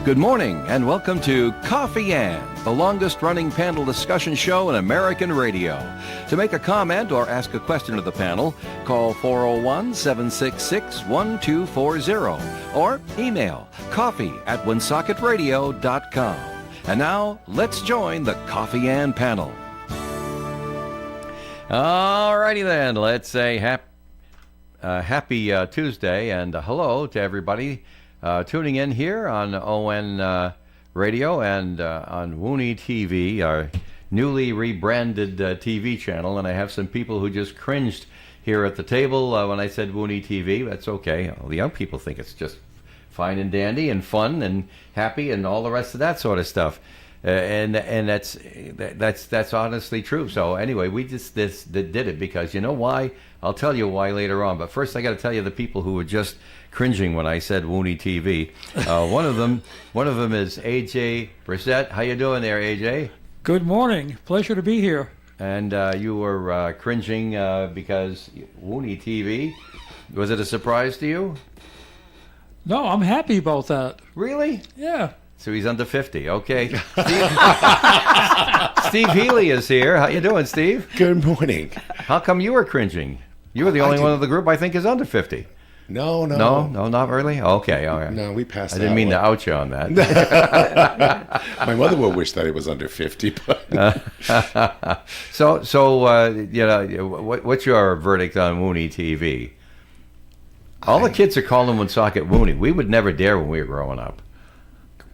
Good morning and welcome to Coffee Ann, the longest-running panel discussion show in American radio. To make a comment or ask a question of the panel, call 401-766-1240 or email coffee@woonsocketradio.com. And now, let's join the Coffee Ann panel. All righty then, let's say happy Tuesday and hello to everybody tuning in here on ON Radio and on WOON TV, our newly rebranded TV channel. And I have some people who just cringed here at the table when I said WOON TV. That's okay. The young people think it's just fine and dandy and fun and happy and all the rest of that sort of stuff. And that's honestly true. So anyway, we just did it because you know why? I'll tell you why later on. But first, I got to tell you the people who were just cringing when I said WOON TV. One of them is AJ Brissett. How you doing there, AJ? Good morning. Pleasure to be here. And you were cringing because WOON TV. Was it a surprise to you? No, I'm happy about that. Really? Yeah. So he's under 50. Okay. Steve Healy is here. How you doing, Steve? Good morning. How come you were cringing? You were the only one of the group I think is under 50. No, not really? Okay, all right. No, we passed that. I didn't mean to out you on that. My mother will wish that it was under 50, but... what's your verdict on WOON TV? All the kids are calling Woonsocket Woonie. We would never dare when we were growing up.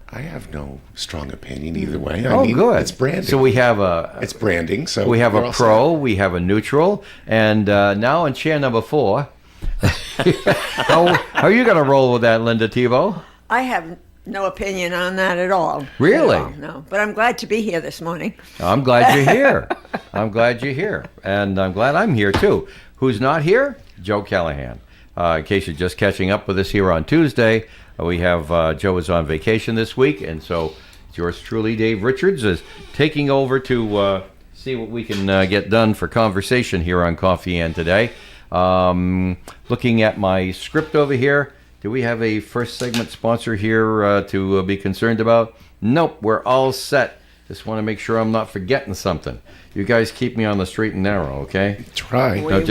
I have no strong opinion either way. Good. It's branding. So we have It's branding, so... We have a pro, we have a neutral, and now in chair number 4... how are you going to roll with that, Linda Tebow? I have no opinion on that at all. Really? At all, no. But I'm glad to be here this morning. I'm glad you're here. I'm glad you're here. And I'm glad I'm here, too. Who's not here? Joe Callahan. In case you're just catching up with us here on Tuesday, we have Joe is on vacation this week, and so yours truly, Dave Richards, is taking over to see what we can get done for conversation here on Coffee Ann today. Looking at my script over here, do we have a first segment sponsor here to be concerned about? Nope, we're all set. Just want to make sure I'm not forgetting something. You guys keep me on the straight and narrow, okay? Try. We will.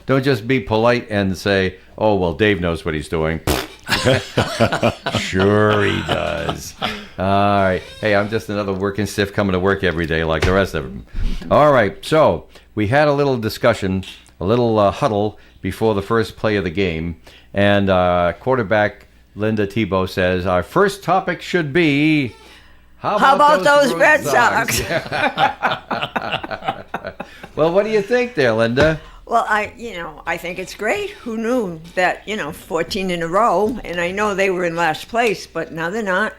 Don't just be polite and say, "Oh, well, Dave knows what he's doing." Sure he does. All right. Hey, I'm just another working stiff coming to work every day like the rest of them. All right. So we had a little discussion, a little huddle before the first play of the game, and quarterback Linda Tebow says our first topic should be. How about those Red Sox? Well, what do you think there, Linda? Well, I think it's great. Who knew that, 14 in a row, and I know they were in last place, but now they're not.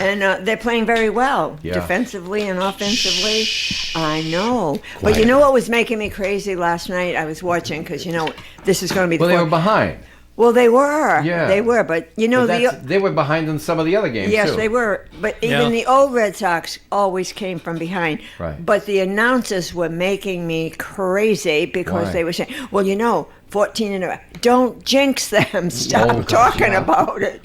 And they're playing very well, defensively and offensively. I know. But you know what was making me crazy last night? I was watching, because, this is going to be the Well, they were behind. Well, they were. Yeah. They were, but they were behind in some of the other games, yes, too. they were. But even the old Red Sox always came from behind. Right. But the announcers were making me crazy because they were saying, well, 14 in a row. Don't jinx them. Stop talking about it,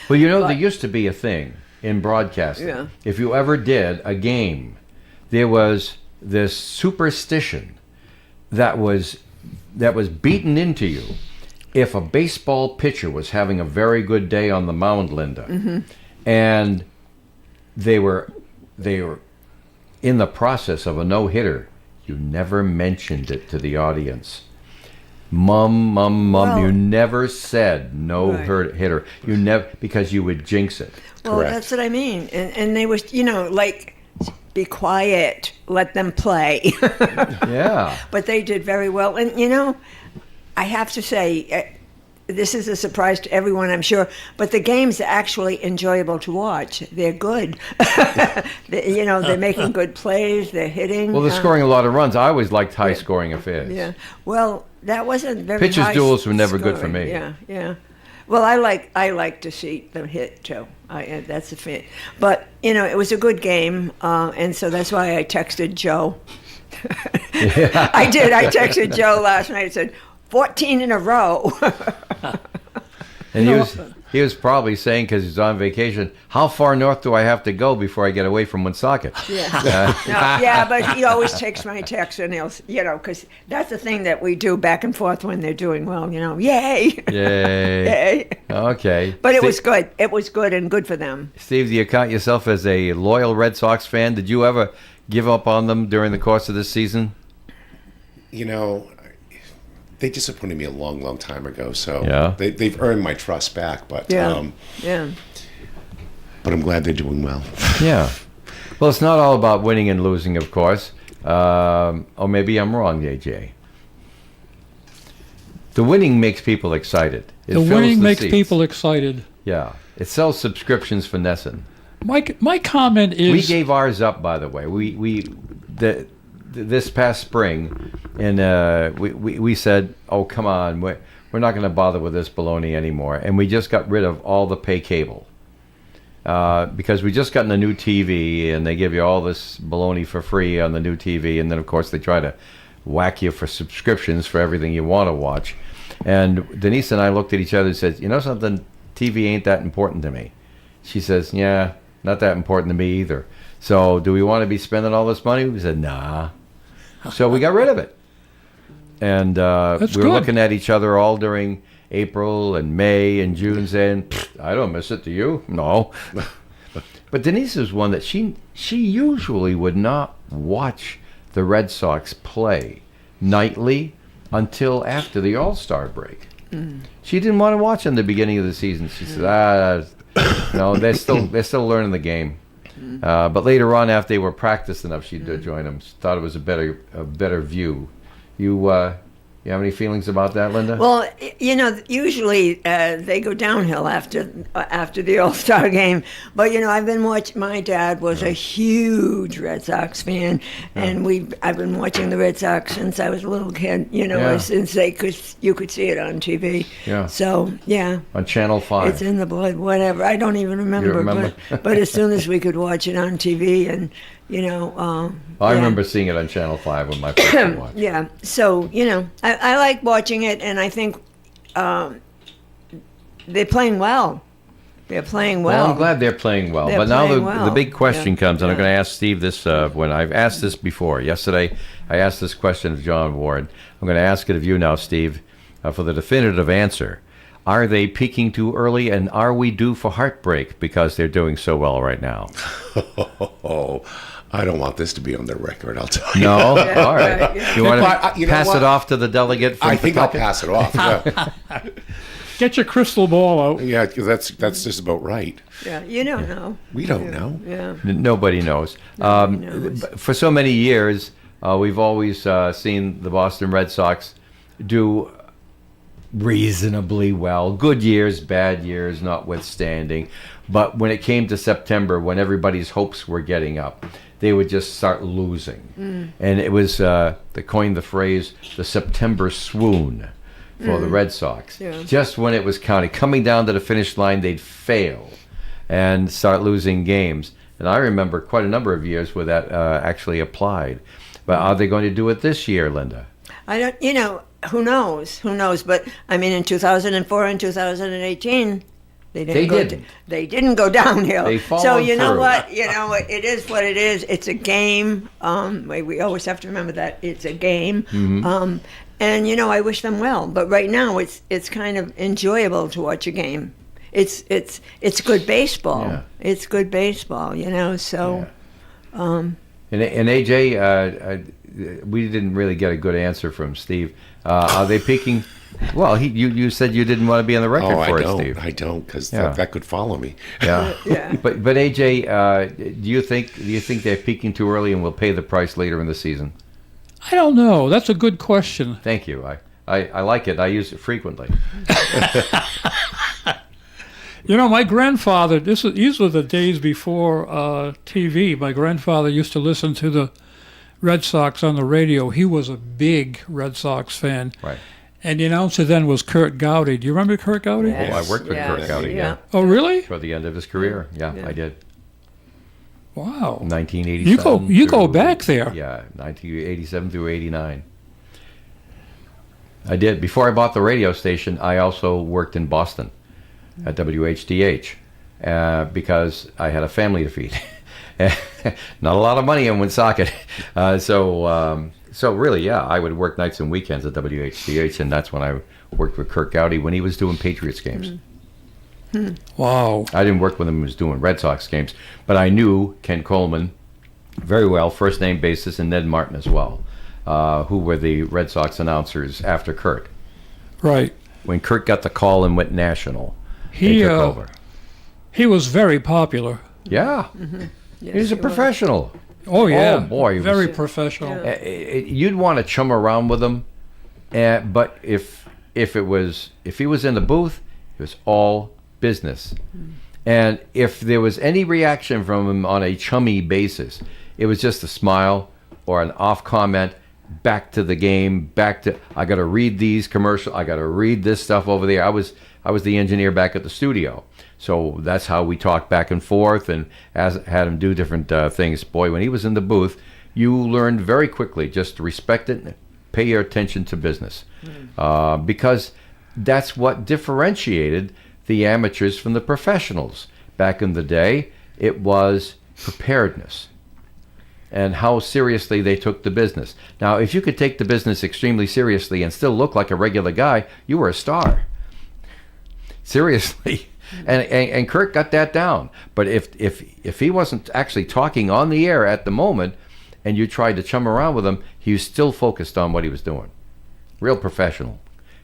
Well, there used to be a thing in broadcasting. Yeah. If you ever did a game, there was this superstition that was beaten into you. If a baseball pitcher was having a very good day on the mound, Linda, and they were in the process of a no-hitter, you never mentioned it to the audience. Mum, well, you never said no-hitter. You never, because you would jinx it. Well, Correct. That's what I mean. And they was, be quiet, let them play. Yeah. But they did very well. And, I have to say, this is a surprise to everyone, I'm sure, but the game's actually enjoyable to watch. They're good. They're making good plays. They're hitting. Well, they're scoring a lot of runs. I always liked high-scoring affairs. Yeah. Well, that wasn't very Pitchers' high duels were never good for scoring. me. Yeah. Well, I like to see them hit too. That's a fit. But it was a good game, and so that's why I texted Joe. I did. I texted Joe last night and said, 14 in a row. And He was probably saying, because he's on vacation, how far north do I have to go before I get away from Woonsocket? Yeah, but he always takes my text, and he'll, because that's the thing that we do back and forth when they're doing well, yay. Yay. Yay. Okay. But it was good. It was good and good for them. Steve, do you count yourself as a loyal Red Sox fan? Did you ever give up on them during the course of this season? They disappointed me a long, long time ago. So Yeah. they've earned my trust back. But Yeah. but I'm glad they're doing well. Yeah. Well, it's not all about winning and losing, of course. Or maybe I'm wrong, AJ. The winning makes people excited. It The fills winning makes seats. people excited. Yeah. It sells subscriptions for Nesson. My comment is We gave ours up, by the way. This past spring, and we said, "Oh, come on, we're not going to bother with this baloney anymore," and we just got rid of all the pay cable because we just gotten a new TV, and they give you all this baloney for free on the new TV, and then of course they try to whack you for subscriptions for everything you want to watch. And Denise and I looked at each other and said, "You know something? TV ain't that important to me." She says, "Yeah, not that important to me either. So do we want to be spending all this money?" We said, "Nah." So we got rid of it. And we were good. looking at each other all during April and May and June saying, "I don't miss it, do you?" No. But Denise is one that she usually would not watch the Red Sox play nightly until after the All-Star break. She didn't want to watch in the beginning of the season. She said, no, they're still learning the game. But later on, after they were practiced enough, she'd join them. She thought it was a better view. You have any feelings about that, Linda? Well, usually they go downhill after the All-Star game. But I've been watching. My dad was a huge Red Sox fan, and I've been watching the Red Sox since I was a little kid. Since you could see it on TV. Yeah. So yeah. On Channel 5. It's in the blood. Whatever. I don't even remember. You don't remember? But as soon as we could watch it on TV, and I remember seeing it on Channel 5 when my first watched. Yeah. So I like watching it, and I think they're playing well. They're playing well. Well, I'm glad they're playing well. They're But now playing the well. big question Yeah. comes, and I'm Yeah. going to ask Steve this when I've asked this before. Yesterday, I asked this question of John Ward. I'm going to ask it of you now, Steve, for the definitive answer. Are they peaking too early, and are we due for heartbreak because they're doing so well right now? Oh, I don't want this to be on the record. I'll tell you. No? All right. right, yeah. You want But, to you know pass what? it off to the delegate? From I think I'll Pawtucket? pass it off. Yeah, get your crystal ball out. yeah, 'cause that's just about right. Yeah. You don't know. We don't know. Yeah. Nobody knows. Nobody knows. For so many years, we've always seen the Boston Red Sox do reasonably well. Good years, bad years notwithstanding. But when it came to September, when everybody's hopes were getting up, they would just start losing. And it was, they coined the phrase, the September swoon for the Red Sox. Yeah. Just when it was counting. Coming down to the finish line, they'd fail and start losing games. And I remember quite a number of years where that actually applied. But are they going to do it this year, Linda? I don't. Who knows? Who knows? But I mean, in 2004 and 2018, they didn't go downhill. They so followed you know through. what? It is what it is. It's a game. We always have to remember that it's a game. Mm-hmm. And I wish them well. But right now, it's kind of enjoyable to watch a game. It's good baseball. Yeah. It's good baseball. So. And AJ, we didn't really get a good answer from Steve. Are they peaking? Well, you said you didn't want to be on the record Oh, for I it, don't. Steve. I don't, because Yeah. that could follow me. Yeah. Yeah. But AJ, do you think they're peaking too early and will pay the price later in the season? I don't know. That's a good question. Thank you. I like it. I use it frequently. My grandfather, these were the days before TV. My grandfather used to listen to the Red Sox on the radio. He was a big Red Sox fan. Right. And the announcer then was Kurt Gowdy. Do you remember Kurt Gowdy? Yes. Oh, I worked with Yes. Kurt Gowdy, yeah. Oh, really? For the end of his career. Yeah, Yeah. I did. Wow. 1987. You go through- back there. Yeah, 1987 through 89. I did. Before I bought the radio station, I also worked in Boston. at WHDH because I had a family to feed. Not a lot of money in Woonsocket. So really, yeah, I would work nights and weekends at WHDH, and that's when I worked with Kirk Gowdy when he was doing Patriots games. Wow. I didn't work with him when he was doing Red Sox games, but I knew Ken Coleman very well, first name basis, and Ned Martin as well, who were the Red Sox announcers after Kurt. Right. When Kurt got the call and went national, He they took over. He was very popular. Yeah. Yes, He's a he was. professional. Oh yeah. Oh, boy, he was- Very professional. Yeah. You'd want to chum around with him, but if he was in the booth, it was all business. And if there was any reaction from him on a chummy basis, it was just a smile or an off comment, back to the game, back to, I got to read these commercials, I got to read this stuff over there. I was the engineer back at the studio. So that's how we talked back and forth and had him do different things. Boy, when he was in the booth, you learned very quickly just to respect it and pay your attention to business. Because that's what differentiated the amateurs from the professionals. Back in the day, it was preparedness and how seriously they took the business. Now, if you could take the business extremely seriously and still look like a regular guy, you were a star. Seriously. And Kurt got that down. But if he wasn't actually talking on the air at the moment and you tried to chum around with him, he was still focused on what he was doing. Real professional.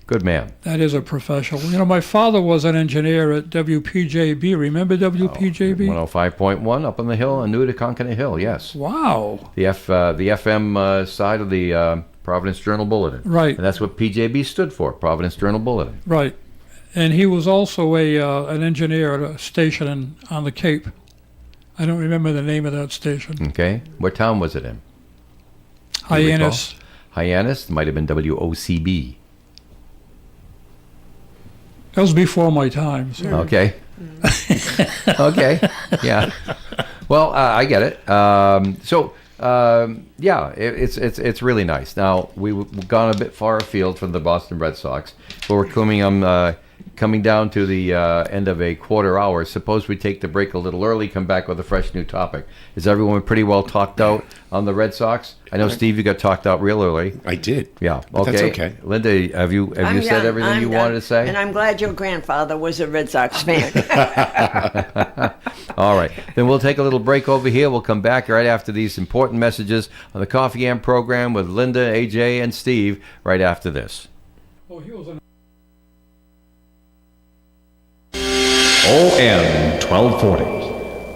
Good man. That is a professional. You know, my father was an engineer at WPJB. Remember WPJB? 105.1 up on the hill on New to Conconut Hill, yes. Wow. The FM side of the Providence Journal Bulletin. Right. And that's what PJB stood for, Providence Journal Bulletin. Right. And he was also an engineer at a station on the Cape. I don't remember the name of that station. Okay. What town was it in? Hyannis. Hyannis? Might have been WOCB. That was before my time. So. Okay. Okay. Yeah. Well, I get it. Yeah, it's really nice. Now we've gone a bit far afield from the Boston Red Sox, but we're coming down to the end of a quarter hour. Suppose we take the break a little early, come back with a fresh new topic. Is everyone pretty well talked out on the Red Sox? I know, Steve, you got talked out real early. I did. Yeah. But Okay. that's okay. Linda, have you I'm said done. everything I'm you done. wanted to say? And I'm glad your grandfather was a Red Sox fan. All right. Then we'll take a little break over here. We'll come back right after these important messages on the Coffee Am program with Linda, AJ, and Steve right after this. Oh, he was an OM 1240.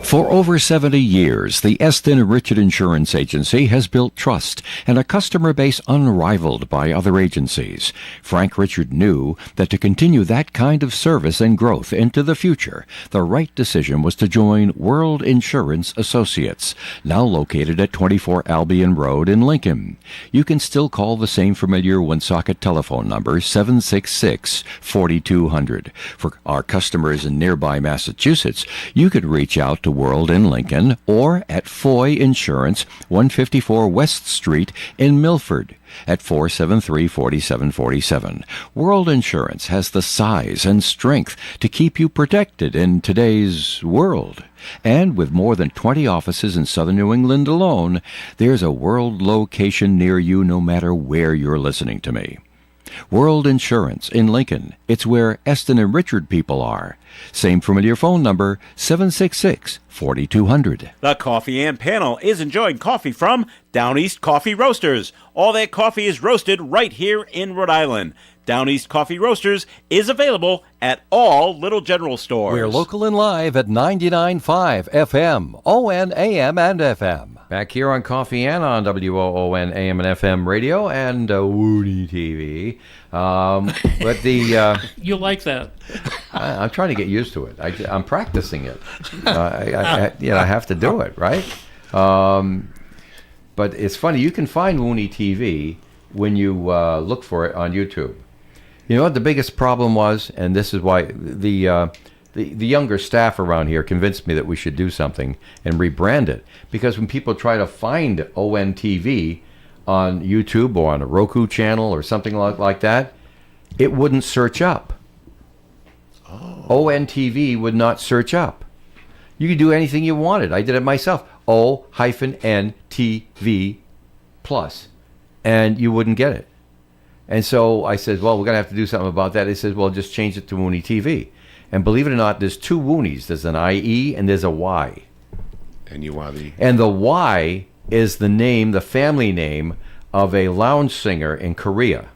For over 70 years, the Eston Richard Insurance Agency has built trust and a customer base unrivaled by other agencies. Frank Richard knew that to continue that kind of service and growth into the future, the right decision was to join World Insurance Associates, now located at 24 Albion Road in Lincoln. You can still call the same familiar Woonsocket telephone number, 766-4200. For our customers in nearby Massachusetts, you can reach out to World in Lincoln or at Foy Insurance, 154 West Street in Milford at 473-4747. World Insurance has the size and strength to keep you protected in today's world. And with more than 20 offices in southern New England alone, there's a World location near you no matter where you're listening to me. World Insurance in Lincoln. It's where Eston and Richard people are. Same familiar phone number, 766-4200. The Coffee Am panel is enjoying coffee from Down East Coffee Roasters. All their coffee is roasted right here in Rhode Island. Down East Coffee Roasters is available at all Little General stores. We're local and live at 99.5 FM, ON AM and FM. Back here on Coffee and on WOON AM and FM radio and Woony TV. But You like that? I'm trying to get used to it. I'm practicing it. I have to do it, right? But it's funny. You can find Woony TV when you look for it on YouTube. You know what the biggest problem was, and this is why the younger staff around here convinced me that we should do something and rebrand it. Because when people try to find ON TV on YouTube or on a Roku channel or something like that, it wouldn't search up. ONTV would not search up. You could do anything you wanted. I did it myself. O-NTV plus. And you wouldn't get it. And so I said, well, we're going to have to do something about that. He says, well, just change it to Woonie TV. And believe it or not, there's two Woonies. There's an IE and there's a Y. And you are the... And the Y is the name, the family name of a lounge singer in Korea.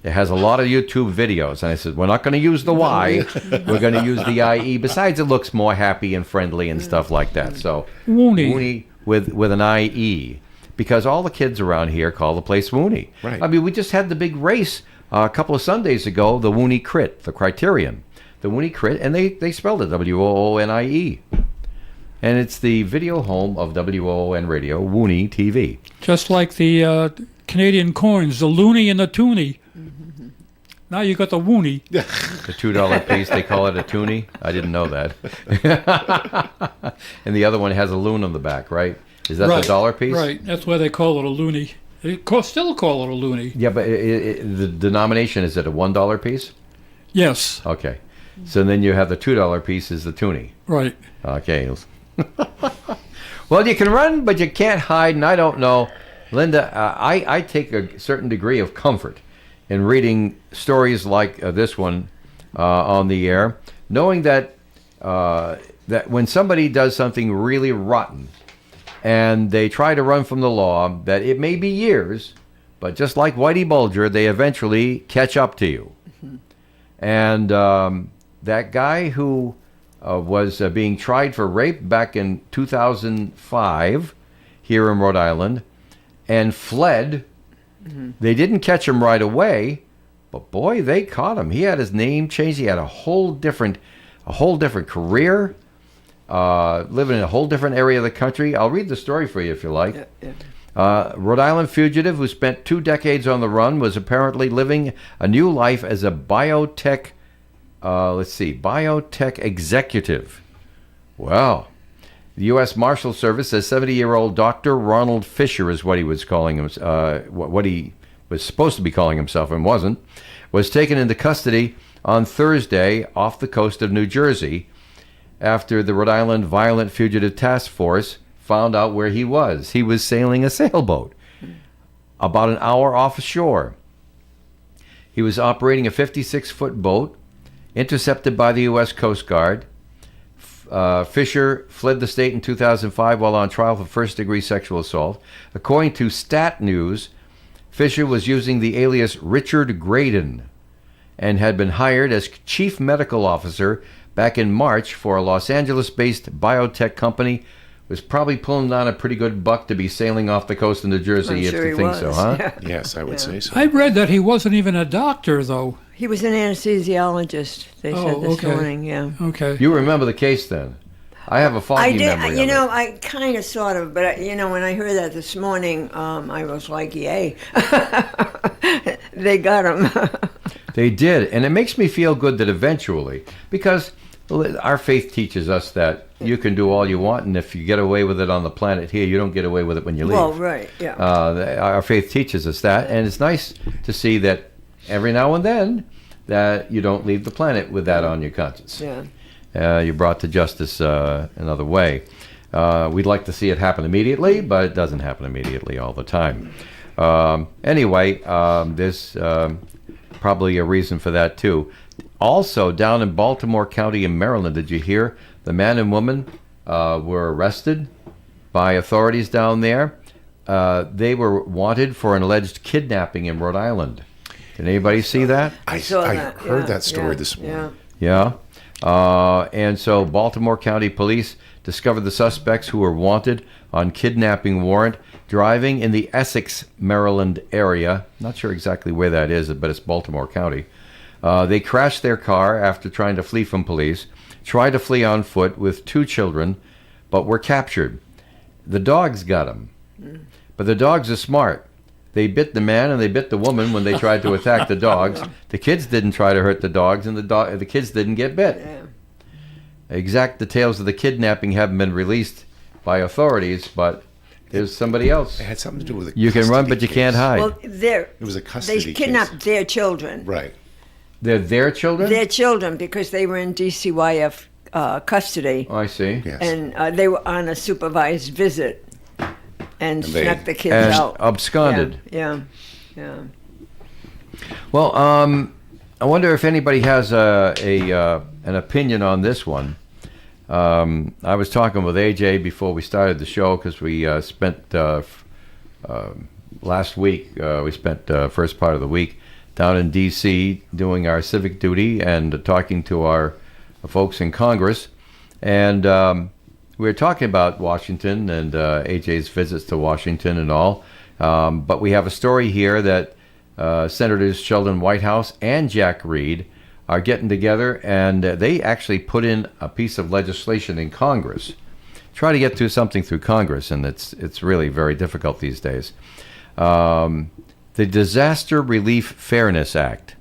It has a lot of YouTube videos. And I said, we're not going to use the Y. We're going to use the IE. Besides, it looks more happy and friendly and stuff like that. So Woonie with an IE. Because all the kids around here call the place Woonie. Right. I mean, we just had the big race a couple of Sundays ago, the Woonie Crit, the Criterion. The Woonie Crit, and they spelled it W-O-O-N-I-E. And it's the video home of WOON Radio, Woonie TV. Just like the Canadian coins, the loonie and the toonie. Now you got the Woonie. The $2 piece, they call it a toonie. I didn't know that. And the other one has a loon on the back, right? Is that the dollar piece? Right, that's why they call it a loonie. They still call it a loonie. Yeah, but the denomination, is it a $1 piece? Yes. Okay. So then you have the $2 piece is the toonie. Right. Okay. Well, you can run, but you can't hide, and I don't know. Linda, I take a certain degree of comfort in reading stories like this one on the air, knowing that that when somebody does something really rotten and they try to run from the law, that it may be years, but just like Whitey Bulger, they eventually catch up to you. And that guy who was being tried for rape back in 2005 here in Rhode Island and fled. They didn't catch him right away, but boy, they caught him. He had his name changed. He had a whole different career, living in a whole different area of the country. I'll read the story for you if you like. Rhode Island fugitive who spent 2 decades on the run was apparently living a new life as a biotech executive. Wow. The U.S. Marshal Service says 70-year-old Dr. Ronald Fisher is what he was calling him, what he was supposed to be calling himself and wasn't, was taken into custody on Thursday off the coast of New Jersey after the Rhode Island Violent Fugitive Task Force found out where he was. He was sailing a sailboat about an hour offshore. He was operating a 56-foot boat intercepted by the U.S. Coast Guard. Fisher fled the state in 2005 while on trial for first-degree sexual assault. According to Stat News, Fisher was using the alias Richard Graydon and had been hired as chief medical officer back in March for a Los Angeles-based biotech company. Was probably pulling down a pretty good buck to be sailing off the coast of New Jersey, if you think so, huh? Yeah. Yes, I would say so. I read that he wasn't even a doctor, though. He was an anesthesiologist, they said this morning, yeah. Okay. You remember the case then? I have a foggy memory of it. I kind of sort of, but, when I heard that this morning, I was like, yay. They got him. They did, and it makes me feel good that eventually, because our faith teaches us that you can do all you want, and if you get away with it on the planet here, you don't get away with it when you leave. Well, right, yeah. Our faith teaches us that, and it's nice to see that every now and then that you don't leave the planet with that on your conscience. Yeah. You're brought to justice another way. We'd like to see it happen immediately, but it doesn't happen immediately all the time. Anyway, there's probably a reason for that too. Also, down in Baltimore County in Maryland, did you hear the man and woman were arrested by authorities down there? They were wanted for an alleged kidnapping in Rhode Island. Did anybody see that? I that. heard that story this morning. Yeah. And so Baltimore County Police discovered the suspects who were wanted on kidnapping warrant driving in the Essex, Maryland area. Not sure exactly where that is, but it's Baltimore County. They crashed their car after trying to flee from police, tried to flee on foot with 2 children, but were captured. The dogs got them. But the dogs are smart. They bit the man and they bit the woman when they tried to attack the dogs. The kids didn't try to hurt the dogs, and the kids didn't get bit. Yeah. Exact details of the kidnapping haven't been released by authorities, but there's somebody else. It had something to do with You can run, but you can't hide. Well, It was a custody they kidnapped case. their children. Right. They're their children? Their children, because they were in DCYF custody. Oh, I see. Yes. And they were on a supervised visit and they- snuck the kids And out. absconded. Yeah. Well, I wonder if anybody has an opinion on this one. I was talking with AJ before we started the show because we spent last week. We spent first part of the week down in D.C. doing our civic duty and talking to our folks in Congress, and we were talking about Washington and AJ's visits to Washington and all. But we have a story here that Senators Sheldon Whitehouse and Jack Reed are getting together, and they actually put in a piece of legislation in Congress. Try to get through something through Congress, and it's really very difficult these days. The Disaster Relief Fairness Act.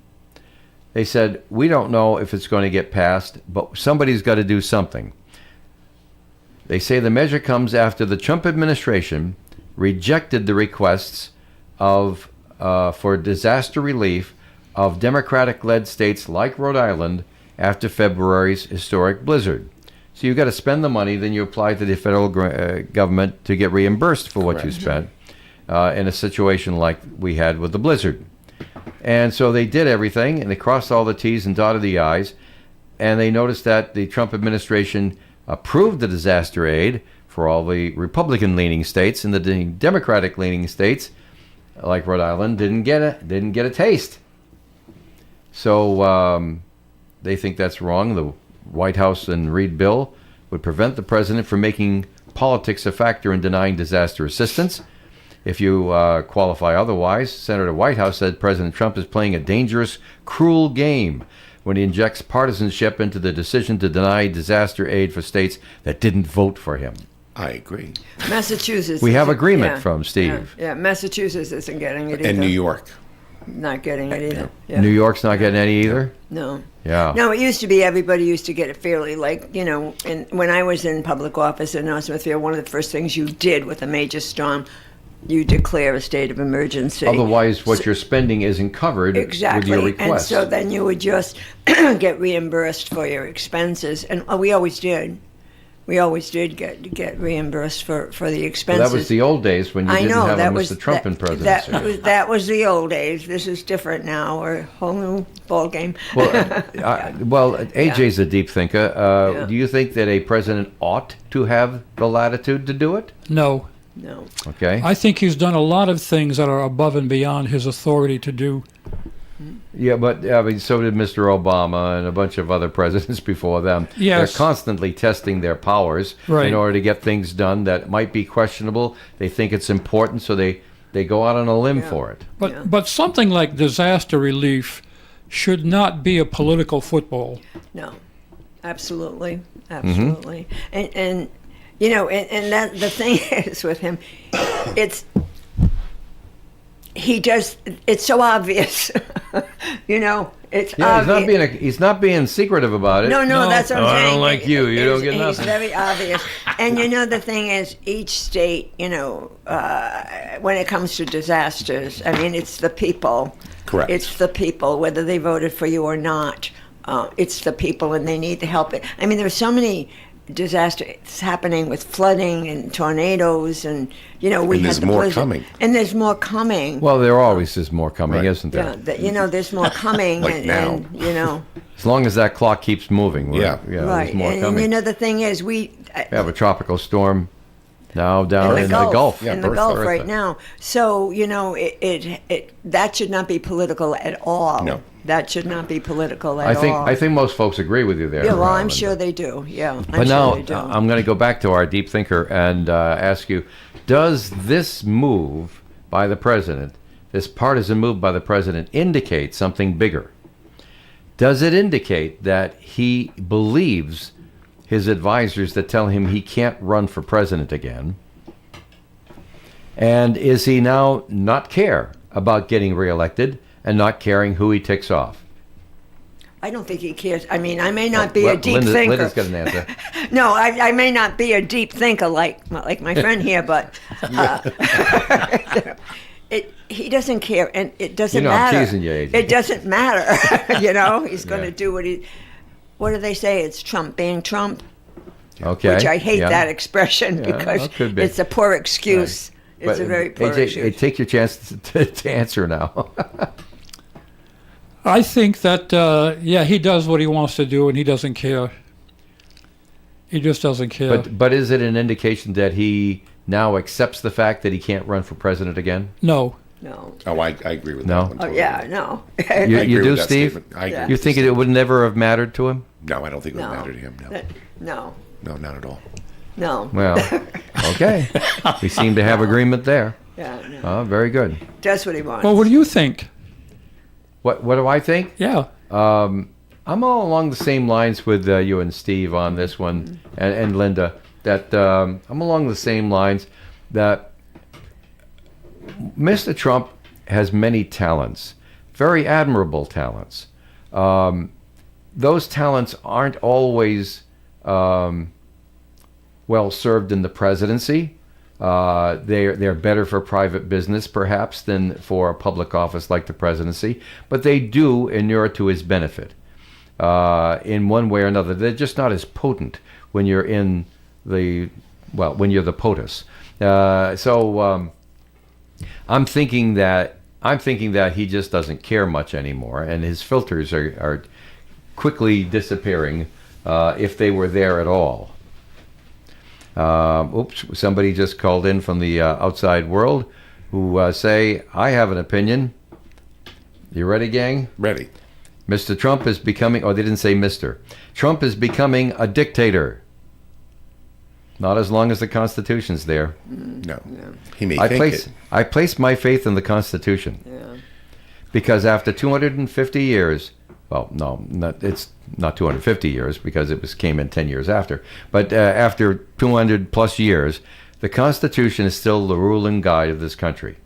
They said, we don't know if it's going to get passed, but somebody's got to do something. They say the measure comes after the Trump administration rejected the requests for disaster relief of Democratic-led states like Rhode Island after February's historic blizzard. So you've got to spend the money, then you apply to the federal government to get reimbursed for what you spent in a situation like we had with the blizzard. And so they did everything, and they crossed all the T's and dotted the I's, and they noticed that the Trump administration approved the disaster aid for all the Republican-leaning states, and the Democratic-leaning states, like Rhode Island, didn't get a taste. So they think that's wrong. The White House and Reed bill would prevent the president from making politics a factor in denying disaster assistance. If you qualify otherwise, Senator Whitehouse said President Trump is playing a dangerous, cruel game when he injects partisanship into the decision to deny disaster aid for states that didn't vote for him. I agree. Massachusetts. We have agreement from Steve. Yeah, Massachusetts isn't getting it either. And New York. Not getting it either. Yeah. New York's not getting any either? No. Yeah. No, it used to be everybody used to get it fairly. Like, when I was in public office in North Smithfield, one of the first things you did with a major storm, you declare a state of emergency. Otherwise, what you're spending isn't covered with your request. And so then you would just get reimbursed for your expenses. And we always did. We always did get reimbursed for the expenses. Well, that was the old days when you didn't have a Mr. Trump in presidency. That was the old days. This is different now. We're a whole new ball game. Well, AJ's a deep thinker. Do you think that a president ought to have the latitude to do it? No. No. Okay. I think he's done a lot of things that are above and beyond his authority to do. Yeah, but I mean, so did Mr. Obama and a bunch of other presidents before them. Yes. They're constantly testing their powers in order to get things done that might be questionable. They think it's important, so they go out on a limb for it. But something like disaster relief should not be a political football. No. Absolutely. Absolutely. And that the thing is with him, it's so obvious. It's obvious. He's not being secretive about it. No, that's what I'm saying. I don't like you. You don't get nothing. It's very obvious. And the thing is, each state, when it comes to disasters, I mean, it's the people. Correct. It's the people, whether they voted for you or not. It's the people, and they need the help. I mean, there's so many disasters happening with flooding and tornadoes, and there's more coming. And there's more coming. Well, there always is more coming, isn't there? Yeah, there's more coming. Like now. As long as that clock keeps moving. Yeah. Right. There's more coming. And the thing is, we have a tropical storm now down in the Gulf. Yeah, in the Gulf Bertha. right now. So, that should not be political at all. No. That should not be political at all. I think most folks agree with you there. Yeah, well, I'm Alan. sure they do. Yeah, But now I'm going to go back to our deep thinker and ask you, does this move by the president, this partisan move by the president, indicate something bigger? Does it indicate that he believes his advisors that tell him he can't run for president again? And is he now not care about getting reelected and not caring who he ticks off? I don't think he cares. I mean, I may not be a deep thinker. Linda's got an answer. No, I may not be a deep thinker like my friend here, but he doesn't care, and it doesn't You know, I'm matter. teasing you, AJ. It doesn't matter. He's going to do what he. What do they say? It's Trump being Trump. Okay. Which I hate yeah. that expression Yeah, because well, could be. it's a poor excuse. But, It's a very poor AJ, excuse. take your chance to answer now. I think that, he does what he wants to do and he doesn't care. He just doesn't care. But is it an indication that he now accepts the fact that he can't run for president again? No. No. Oh, I agree with No? that one. Oh Totally. yeah, no. You, I you agree do, with that Steve? statement. I agree Yeah. with You the think it would never have mattered to him? No, I don't think it would No. matter to him. No, No. no, not at all. No. Well, okay. We seem to have agreement there. Yeah. No. Oh, very good. Does what he wants. Well, what do you think? What do I think? Yeah. I'm all along the same lines with you and Steve on this one, and Linda. That I'm along the same lines that Mr. Trump has many talents, very admirable talents. Those talents aren't always well served in the presidency. They're better for private business, perhaps, than for a public office like the presidency. But they do inure to his benefit in one way or another. They're just not as potent when you're in when you're the POTUS. So I'm thinking that he just doesn't care much anymore, and his filters are quickly disappearing if they were there at all. Somebody just called in from the outside world who say, I have an opinion. You ready, gang? Ready. Mr. Trump is becoming, they didn't say Mr. Trump is becoming a dictator. Not as long as the Constitution's there. No. He may I think it. place my faith in the Constitution. Yeah. Because after 250 years, it's not 250 years because came in 10 years after, but after 200 plus years, the Constitution is still the rule and guide of this country.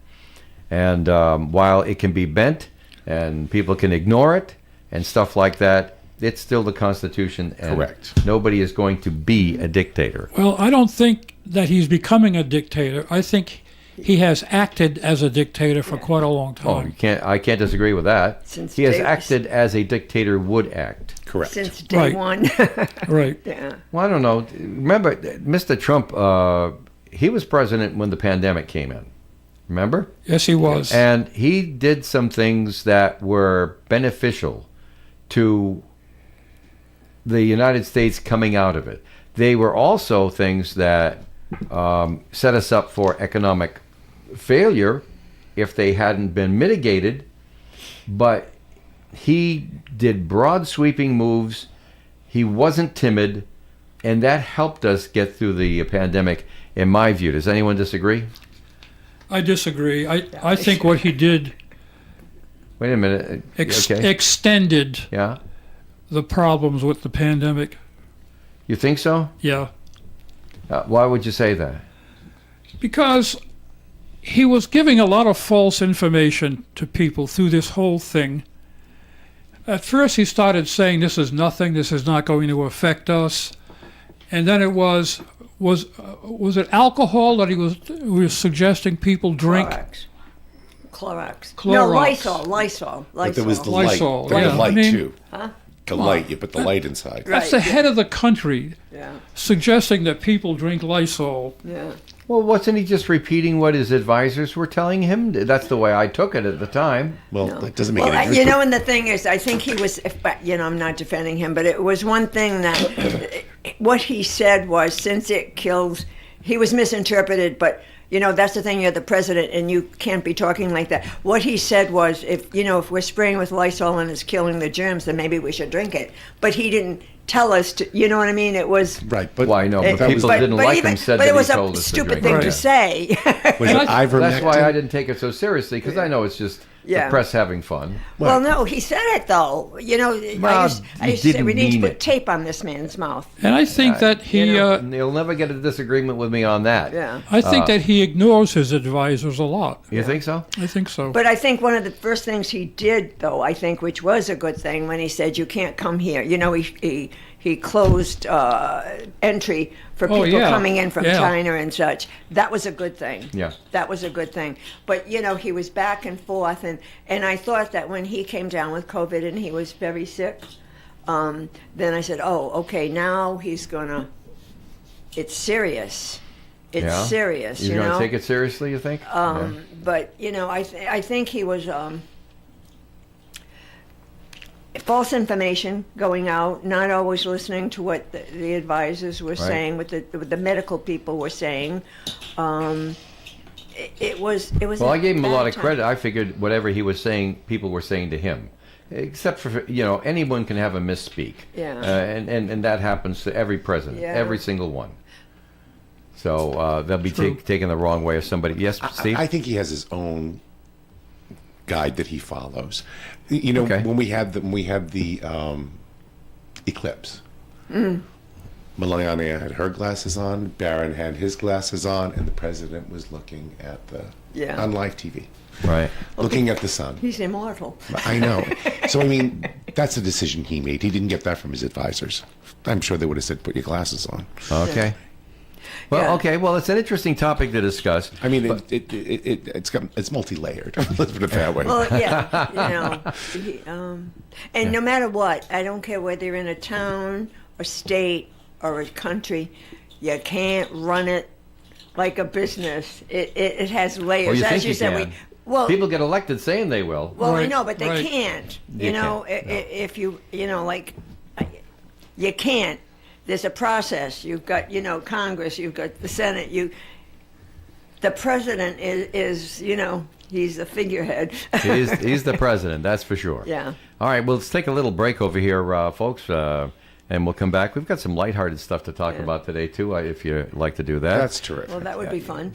And while it can be bent and people can ignore it and stuff like that, it's still the Constitution. And Correct. nobody is going to be a dictator. Well, I don't think that he's becoming a dictator. I think he has acted as a dictator for quite a long Oh, time. I can't disagree with that. Since He has day- acted as a dictator would act. Correct. Since day Right. one. Right. Yeah. Well, I don't know. Remember, Mr. Trump, he was president when the pandemic came in. Remember? Yes, he was. And he did some things that were beneficial to the United States coming out of it. They were also things that set us up for economic failure if they hadn't been mitigated. But he did broad sweeping moves. He wasn't timid, and that helped us get through the pandemic, in my view. Does anyone disagree? I disagree. I think what he did Wait a minute. Okay. extended Yeah? the problems with the pandemic. You think so? Yeah. Why would you say that? Because he was giving a lot of false information to people through this whole thing. At first he started saying this is nothing, this is not going to affect us. And then it was it alcohol that he was suggesting people drink? Clorox. Clorox. No, Lysol. But there was the Lysol, light. There was yeah. light I mean- too. The light. You put the light inside. That's Right, the head of the country Yeah. suggesting that people drink Lysol. Yeah. Well, wasn't he just repeating what his advisors were telling him? That's the way I took it at the time. Well, that doesn't make Well, any you difference. know, and the thing is, I think he was, I'm not defending him, but it was one thing that what he said was, since it kills, he was misinterpreted, but, that's the thing, you're the president and you can't be talking like that. What he said was, if we're spraying with Lysol and it's killing the germs, then maybe we should drink it. But he didn't tell us to, you know what I mean? It was... Right, but Well, I know, but that people was, didn't like him said but that it was he told a us to stupid drink thing it. to say. was it ivermectin? That's why I didn't take it so seriously, because I know it's just Yeah. the press having fun. Well, no, he said it though. Well, I he used to say didn't we need to mean put it. tape on this man's mouth. And I think that he And you'll never get a disagreement with me on that. Yeah. I think that he ignores his advisors a lot. You think so? I think so. But I think one of the first things he did, though, I think, which was a good thing, when he said, "You can't come here." he closed entry for Oh, people yeah. coming in from Yeah. China and such. That was a good thing. Yeah. That was a good thing. But, you know, he was back and forth, and I thought that when he came down with COVID and he was very sick, then I said, oh, okay, now he's going to, it's serious. It's Yeah. serious, He's you going know? to take it seriously, you think? Yeah. But, you know, I think he was false information going out, not always listening to what the advisors were saying, what the medical people were saying. It was. Well, I gave him a bad lot of time. credit. I figured whatever he was saying, people were saying to him. Except for, you know, anyone can have a misspeak. Yeah. And that happens to every president, Yeah. every single one. So they'll be taken the wrong way if somebody. Yes, Steve? I think he has his own guide that he follows. You know, Okay. when we had the eclipse, Melania had her glasses on, Barron had his glasses on, and the president was looking at on live TV, Right. looking at the sun. He's immortal. I know. So, I mean, that's a decision he made. He didn't get that from his advisors. I'm sure they would have said, put your glasses on. Okay. Well, Yeah. okay. Well, it's an interesting topic to discuss. I mean, it's multi-layered. Let's put it that way. Well, yeah, you know, and no matter what, I don't care whether you're in a town, a state, or a country, you can't run it like a business. It has layers. Well, you As think you you said, can. People get elected saying they will. well, I Right, know, but they right. can't. You You know, can't, no. if you know, like, you can't. There's a process. You've got, you know, Congress. You've got the Senate. The president is, you know, he's the figurehead. He's the president, that's for sure. Yeah. All right, well, let's take a little break over here, folks, and we'll come back. We've got some lighthearted stuff to talk about today, too, if you'd like to do that. That's terrific. Well, that would be fun.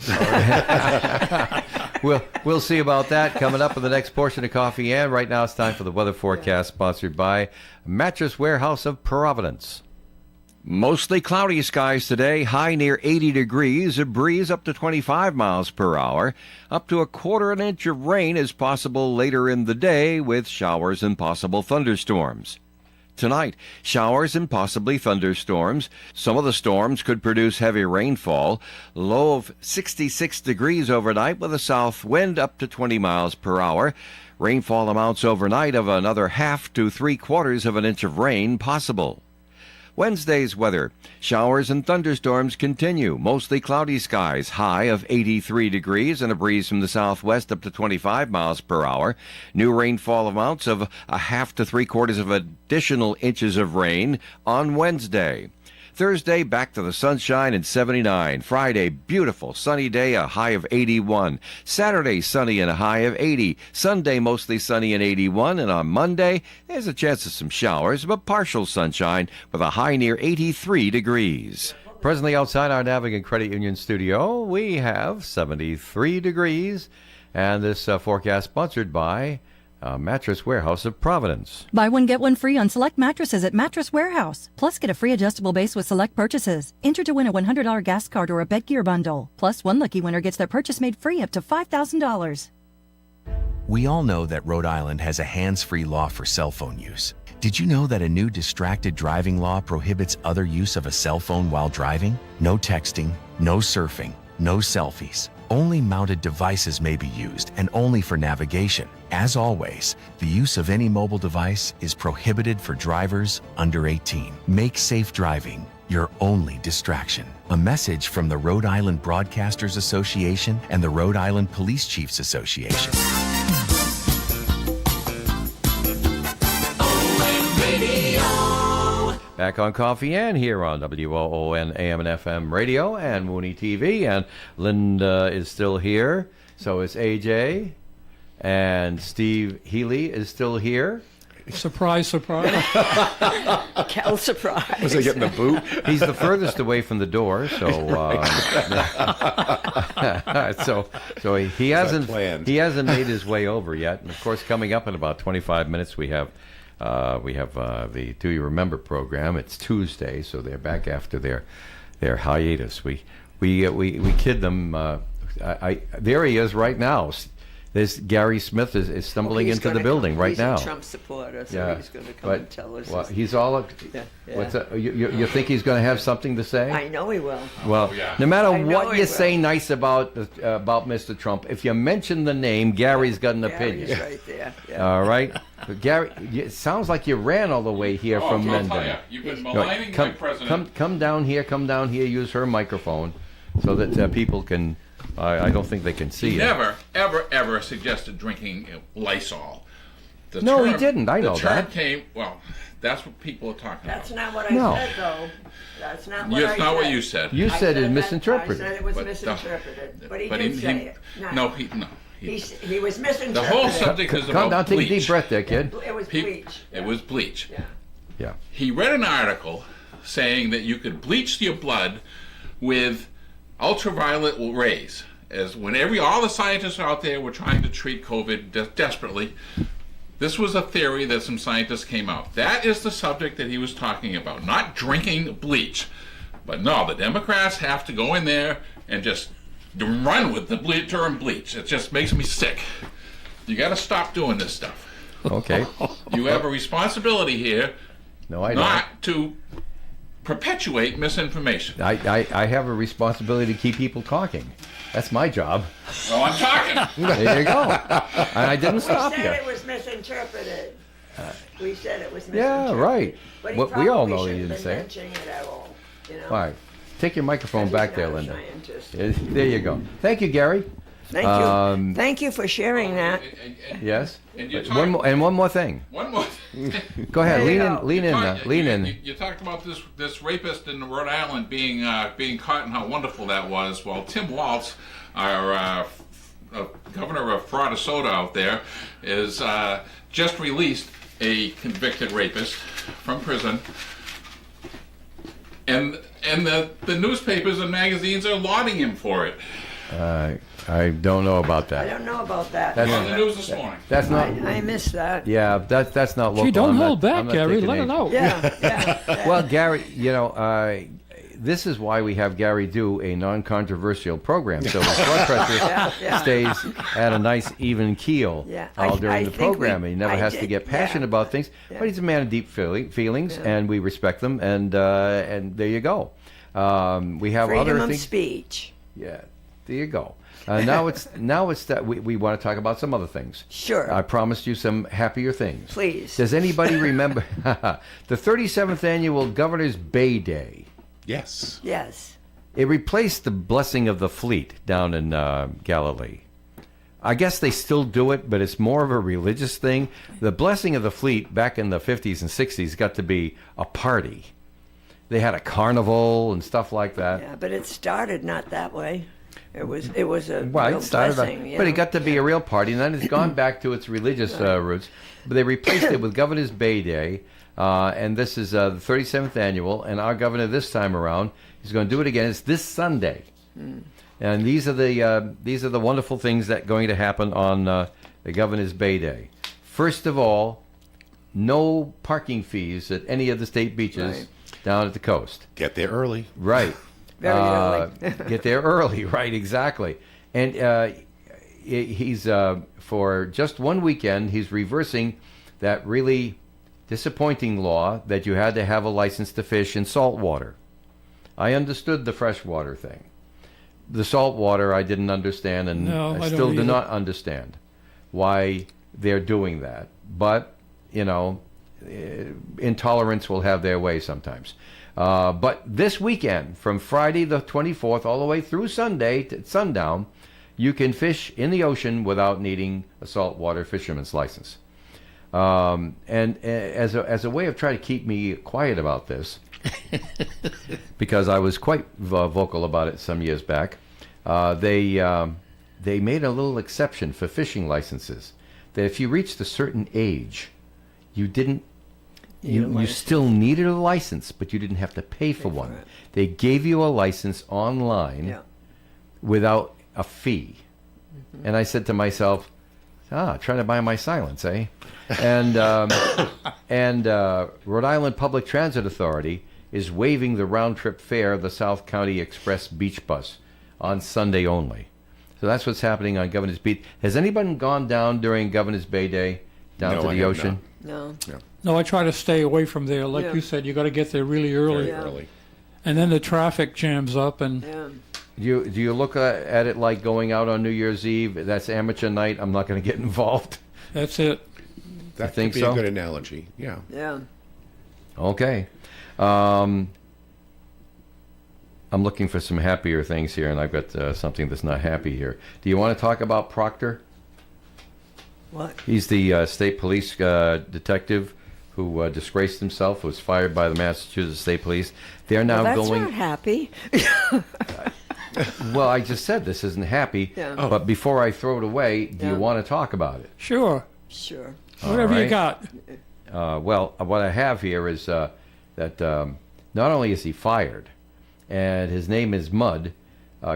We'll see about that coming up in the next portion of Coffee and. Right now, it's time for the weather forecast, sponsored by Mattress Warehouse of Providence. Mostly cloudy skies today, high near 80 degrees, a breeze up to 25 miles per hour. Up to a quarter an inch of rain is possible later in the day with showers and possible thunderstorms. Tonight, showers and possibly thunderstorms. Some of the storms could produce heavy rainfall. Low of 66 degrees overnight with a south wind up to 20 miles per hour. Rainfall amounts overnight of another half to 3/4 of an inch of rain possible. Wednesday's weather. Showers and thunderstorms continue. Mostly cloudy skies. High of 83 degrees and a breeze from the southwest up to 25 miles per hour. New rainfall amounts of a half to 3/4 of additional inches of rain on Wednesday. Thursday, back to the sunshine and 79. Friday, beautiful sunny day, a high of 81. Saturday, sunny and a high of 80. Sunday, mostly sunny and 81. And on Monday, there's a chance of some showers, but partial sunshine with a high near 83 degrees. Presently outside our Navigant Credit Union studio, we have 73 degrees. And this forecast sponsored by Mattress Warehouse of Providence. Buy one, get one free on select mattresses at Mattress Warehouse. Plus, get a free adjustable base with select purchases. Enter to win a $100 gas card or a bed gear bundle. Plus, one lucky winner gets their purchase made free up to $5,000. We all know that Rhode Island has a hands-free law for cell phone use. Did you know that a new distracted driving law prohibits other use of a cell phone while driving? No texting, no surfing, no selfies. Only mounted devices may be used, and only for navigation. As always, the use of any mobile device is prohibited for drivers under 18. Make safe driving your only distraction. A message from the Rhode Island Broadcasters Association and the Rhode Island Police Chiefs Association. Back on Coffee and here on WOON AM and FM radio and Mooney TV. And Linda is still here. So is AJ. And Steve Healy is still here. Surprise, surprise. Cal surprise. Was I getting the boot? He's the furthest away from the door, so so he hasn't planned? made his way over yet. And of course, coming up in about 25 minutes, we have the Do You Remember program. It's Tuesday, so they're back after their hiatus. We kid them. There he is right now. This Gary Smith is stumbling He's into the gonna building come. right He's now. a Trump supporter, so Yeah, he's going to come but and tell us. well, he's all. Yeah, yeah. What's that? You think he's going to have something to say? I know he will. Well, yeah. no matter I know what he you will. say nice about Mr. Trump, if you mention the name, Gary's got an opinion. Gary's right there. Yeah. All right, but Gary, it sounds like you ran all the way here from I'll tell Mendon. you, you've been No, maligning my president. come down here. Come down here. Use her microphone, so that people can. I don't think they can see He it. never, ever suggested drinking Lysol. The No, he didn't. I know the term that. came, well, that's what people are talking That's about. not what I No. said, though. That's not what I That's said. not what you said. You I said it that- misinterpreted. I said it was But, misinterpreted, but he but did say it. No. He was misinterpreted. The whole subject is Calm about down. Take bleach. a deep breath there, kid. It was He- bleach. It was bleach. Yeah. Yeah. He read an article saying that you could bleach your blood with ultraviolet rays. As when all the scientists out there were trying to treat COVID desperately, this was a theory that some scientists came out. That is the subject that he was talking about, not drinking bleach. But no, the Democrats have to go in there and just run with the term bleach. It just makes me sick. You got to stop doing this stuff. Okay. You have a responsibility here No, I don't. not to perpetuate misinformation. I have a responsibility to keep people talking. That's my job. Well, I'm talking. There you go. And I didn't We stop said you. it was misinterpreted. We said it was Yeah, misinterpreted. right. But he Well, we all probably know he shouldn't didn't have say it. been mentioning it at all. You know? All right. Take your microphone He's back there, not a Linda. scientist. There you go. Thank you, Gary. Thank you. Thank you for sharing that. Yes. And you But one more thing. One more. Go ahead. There you Lean go. in. Lean in. Lean in. You talked about this rapist in Rhode Island being caught and how wonderful that was. Well, Tim Walz, our governor of Florida out there, is just released a convicted rapist from prison, and the newspapers and magazines are lauding him for it. I don't know about I that. don't know about that. That's- On the news this morning. That's not. I missed that. Yeah, that's not local. Gee, don't I'm not- hold back, I'm not Gary. thinking Let it anything. out. Yeah. Well, Gary, this is why we have Gary do a non-controversial program, so his blood pressure yeah. stays at a nice even keel Yeah, all I during the think program. He never I has to did, get passionate yeah. about things, Yeah. but he's a man of deep feelings, and we respect them. And there you go. We have Freedom other of things. speech. Yeah, there you go. Now it's that we want to talk about some other things. Sure. I promised you some happier things. Please. Does anybody remember the 37th annual Governor's Bay Day? Yes. Yes. It replaced the blessing of the fleet down in Galilee. I guess they still do it, but it's more of a religious thing. The blessing of the fleet back in the 50s and 60s got to be a party. They had a carnival and stuff like that. Yeah, but it started not that way. It was a Well, real it started, blessing. you but it know. got to be a real party, and then it's gone back to its religious roots. But they replaced it with Governor's Bay Day, and this is the 37th annual. And our governor this time around is going to do it again. It's this Sunday, and these are the wonderful things that are going to happen on the Governor's Bay Day. First of all, no parking fees at any of the state beaches Right. down at the coast. Get there early. Right. Very early. Get there early, right, exactly. And he's, for just one weekend, he's reversing that really disappointing law that you had to have a license to fish in salt water. I understood the freshwater thing. The salt water I didn't understand, and No, I I don't still do either. not understand why they're doing that. But, intolerance will have their way sometimes. But this weekend, from Friday the 24th all the way through Sunday to sundown, you can fish in the ocean without needing a saltwater fisherman's license. And as a way of trying to keep me quiet about this, because I was quite vocal about it some years back, they made a little exception for fishing licenses, that if you reached a certain age, you didn't. You still needed a license, but you didn't have to pay for one. it. They gave you a license online Yeah. without a fee. And I said to myself, trying to buy my silence, eh? And Rhode Island Public Transit Authority is waiving the round-trip fare of the South County Express Beach Bus on Sunday only. So that's what's happening on Governor's Beach. Has anyone gone down during Governor's Bay Day down to I the have ocean? No. No, I try to stay away from there. Like Yeah. you said, you got to get there really early, Very early. and then the traffic jams up. And Yeah. Do you look at it like going out on New Year's Eve? That's amateur night. I'm not going to get involved. that's it. That think could be so? a good analogy. Yeah. Yeah. Okay. I'm looking for some happier things here, and I've got something that's not happy here. Do you want to talk about Proctor? What? He's the state police detective who disgraced himself, was fired by the Massachusetts State Police. They're now Well, that's going. not happy. Well, I just said this isn't happy, Yeah. but before I throw it away, do you Yeah. want to talk about it? Sure, Sure. whatever you right. got. Well, what I have here is that not only is he fired, and his name is Mudd,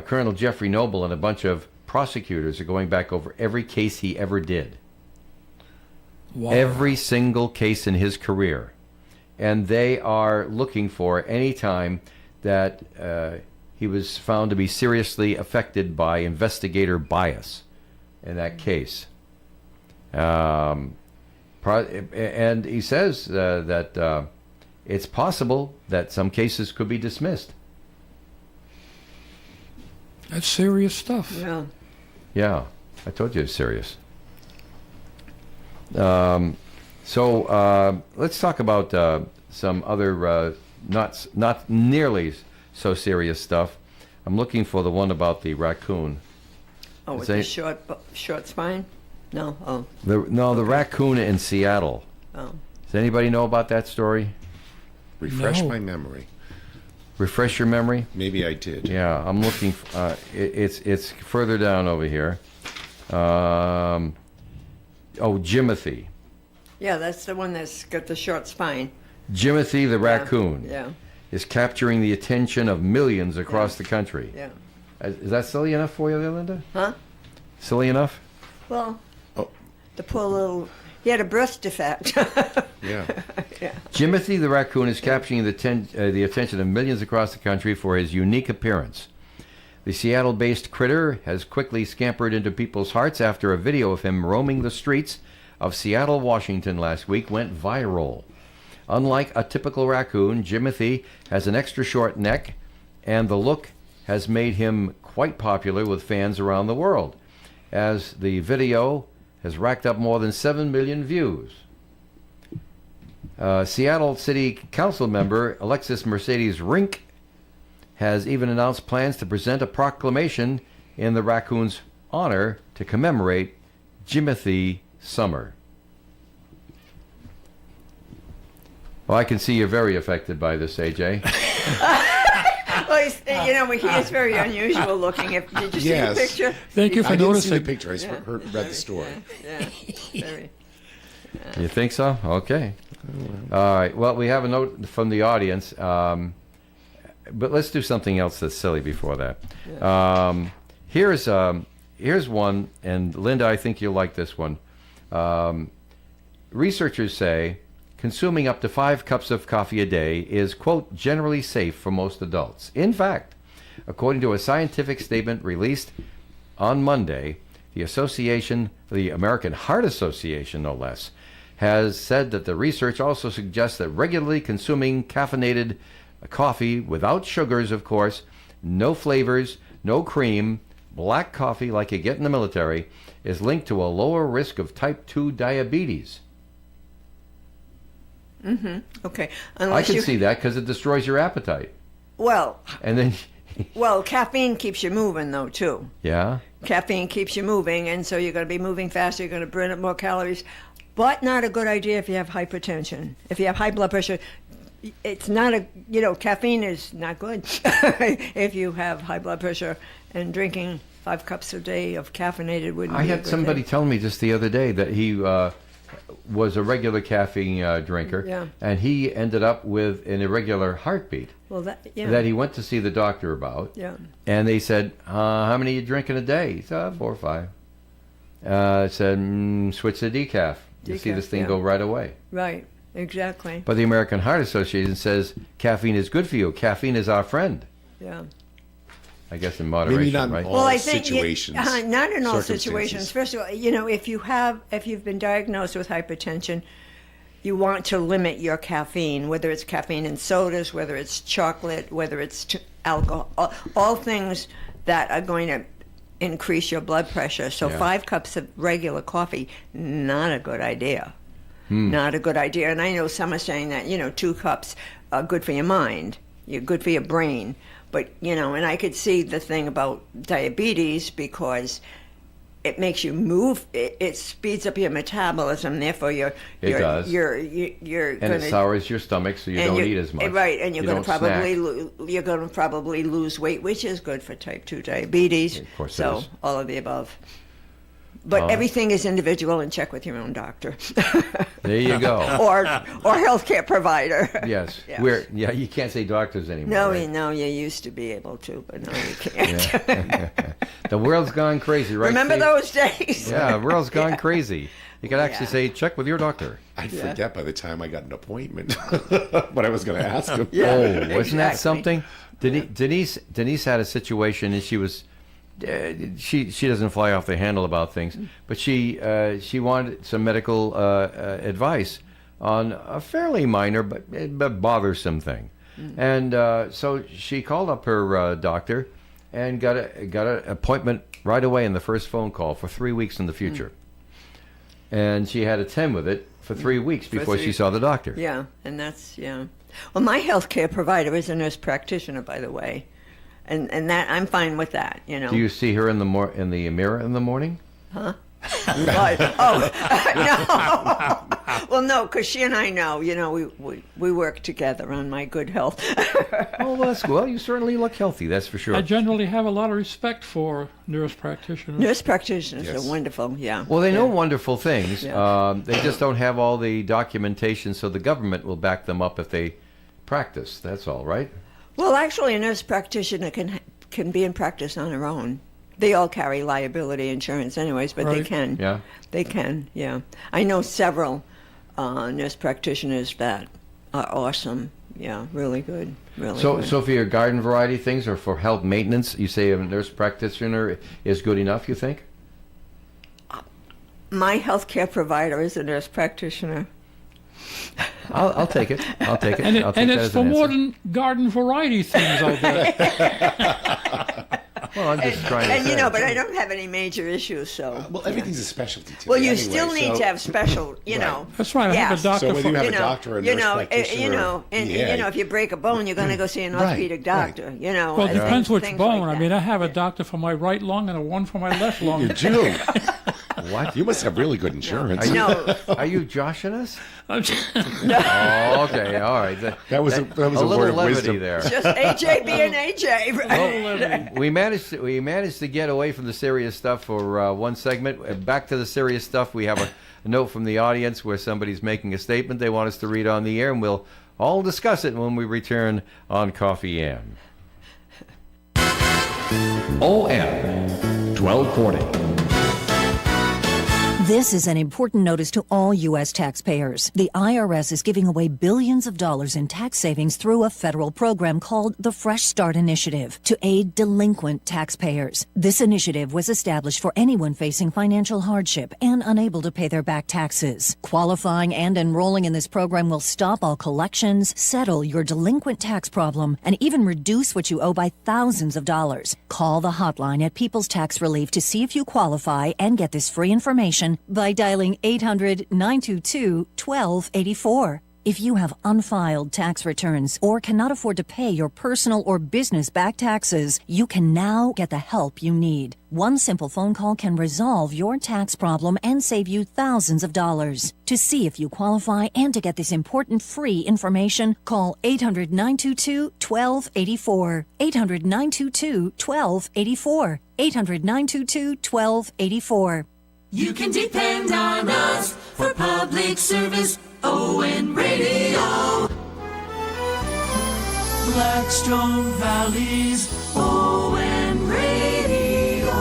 Colonel Jeffrey Noble and a bunch of prosecutors are going back over every case he ever did. Wow. Every single case in his career. And they are looking for any time that he was found to be seriously affected by investigator bias in that case. And he says that it's possible that some cases could be dismissed. That's serious stuff. Yeah. Yeah, I told you it's serious. So let's talk about some other not nearly so serious stuff. I'm looking for the one about the raccoon. Oh, Is with they- the short spine? No. Oh. The raccoon in Seattle. Oh. Does anybody know about that story? Refresh No. my memory. Refresh your memory. Maybe I did. Yeah, I'm looking. It's further down over here. Jimothy. Yeah, that's the one that's got the short spine. Jimothy the raccoon Yeah. is capturing the attention of millions across the country. Yeah. Is that silly enough for you there, Linda? Huh? Silly enough? Well, Oh. the poor little. He had a birth defect. Yeah. Jimothy the raccoon is capturing the attention of millions across the country for his unique appearance. The Seattle-based critter has quickly scampered into people's hearts after a video of him roaming the streets of Seattle, Washington last week went viral. Unlike a typical raccoon, Jimothy has an extra short neck, and the look has made him quite popular with fans around the world, as the video has racked up more than 7 million views. Seattle City Council member Alexis Mercedes Rink has even announced plans to present a proclamation in the raccoon's honor to commemorate Jimothy Summer. Well, I can see you're very affected by this, AJ. Well, he is very unusual looking. Did you see Yes. the picture? Thank you for I didn't see noticing. the picture. I read the story. Yeah. Very. You think so? Okay. All right. Well, we have a note from the audience, but let's do something else that's silly before that. Here's one, and Linda, I think you'll like this one. Researchers say consuming up to 5 cups of coffee a day is, quote, generally safe for most adults. In fact, according to a scientific statement released on Monday, the American Heart Association, no less, has said that the research also suggests that regularly consuming caffeinated coffee without sugars, of course, no flavors, no cream, black coffee like you get in the military, is linked to a lower risk of type 2 diabetes. Okay. I Unless can see that because it destroys your appetite. Well, And then, caffeine keeps you moving though too. yeah, Caffeine keeps you moving, and so you're going to be moving faster. You're going to burn up more calories, but not a good idea if you have hypertension. If you have high blood pressure, it's not caffeine is not good if you have high blood pressure, and drinking 5 cups a day of caffeinated wouldn't I be a had good somebody thing. tell me just the other day that he was a regular caffeine drinker, Yeah. and he ended up with an irregular heartbeat Well, that that he went to see the doctor about. yeah. And they said, how many are you drinking a day? He said, 4 or 5. I said, switch to decaf. You'll see Decaf, this thing yeah. go right away. Right, exactly. But the American Heart Association says caffeine is good for you. Caffeine is our friend. Yeah. I guess in moderation, Maybe not in right? all Well, I think situations. not in all situations. circumstances. First of all, if you've been diagnosed with hypertension, you want to limit your caffeine, whether it's caffeine in sodas, whether it's chocolate, whether it's alcohol, all things that are going to increase your blood pressure. So 5 cups of regular coffee, not a good idea. Not a good idea. And I know some are saying that, 2 cups are good for your mind, you're good for your brain. But, and I could see the thing about diabetes because it makes you move. It speeds up your metabolism. Therefore, It does. You're And going it sours your stomach, so you don't eat as much. Right, and you're You going to don't probably lose weight, which is good for type 2 diabetes. Of course it so is. all of the above. But everything is individual, and check with your own doctor. There you go. or healthcare provider. Yes. Yes. You can't say doctors anymore. No, right? you used to be able to, but now you can't. The world's gone crazy, right? Remember Steve? those days? Yeah, the world's gone crazy. You could actually say, check with your doctor. I'd forget by the time I got an appointment what I was going to ask him. Wasn't that exactly. something? Denise had a situation, and she was she doesn't fly off the handle about things, but she wanted some medical advice on a fairly minor but bothersome thing, and so she called up her doctor and got an appointment right away in the first phone call for 3 weeks in the future, and she had to attend with it for 3 weeks before she saw the doctor. Yeah, and that's Well, my healthcare provider is a nurse practitioner, by the way, and that I'm fine with that. Do you see her in the mirror in the morning? Huh? No. Well, no, because she and I know. We work together on my good health. Oh, well, you certainly look healthy. That's for sure. I generally have a lot of respect for nurse practitioners. Nurse practitioners Yes. are wonderful. Yeah. Well, they know wonderful things. Yeah. They just don't have all the documentation, so the government will back them up if they practice. That's all, right? Well, actually, a nurse practitioner can be in practice on her own. They all carry liability insurance anyways, but they Right. can. Yeah. They can, yeah. I know several nurse practitioners that are awesome. Yeah, really good. Really So, good. so for your garden variety things or for health maintenance, you say a nurse practitioner is good enough, you think? My healthcare provider is a nurse practitioner. I'll take it. I'll take it. And, I'll take and that it's as for an more answer. than garden variety things out there. Well, I'm just trying to And say. but I don't have any major issues, so. Well, everything's a specialty today. Well, you anyway, still need so- to have special, That's right. I have Yes. a doctor So whether for you have you a know, doctor or a you nurse know, practitioner, and yeah. if you break a bone, you're going to go see an Right, orthopedic doctor. Well, it and depends which things bone. like I mean, that. I have a doctor for my right lung and one for my left lung. You do. What? You must have really good insurance. No, Are you joshing us? I'm Oh, okay. All right. That was a little word of levity wisdom. there. just AJ being AJ. Right? We managed to get away from the serious stuff for one segment. Back to the serious stuff. We have a note from the audience where somebody's making a statement they want us to read on the air, and we'll all discuss it when we return on Coffee AM. OM 1240. This is an important notice to all U.S. taxpayers. The IRS is giving away billions of dollars in tax savings through a federal program called the Fresh Start Initiative to aid delinquent taxpayers. This initiative was established for anyone facing financial hardship and unable to pay their back taxes. Qualifying and enrolling in this program will stop all collections, settle your delinquent tax problem, and even reduce what you owe by thousands of dollars. Call the hotline at People's Tax Relief to see if you qualify and get this free information by dialing 800-922-1284. If you have unfiled tax returns or cannot afford to pay your personal or business back taxes, you can now get the help you need. One simple phone call can resolve your tax problem and save you thousands of dollars. To see if you qualify and to get this important free information, call 800-922-1284. 800-922-1284. 800-922-1284. You can depend on us for public service. ON Radio. Blackstone Valley's ON Radio.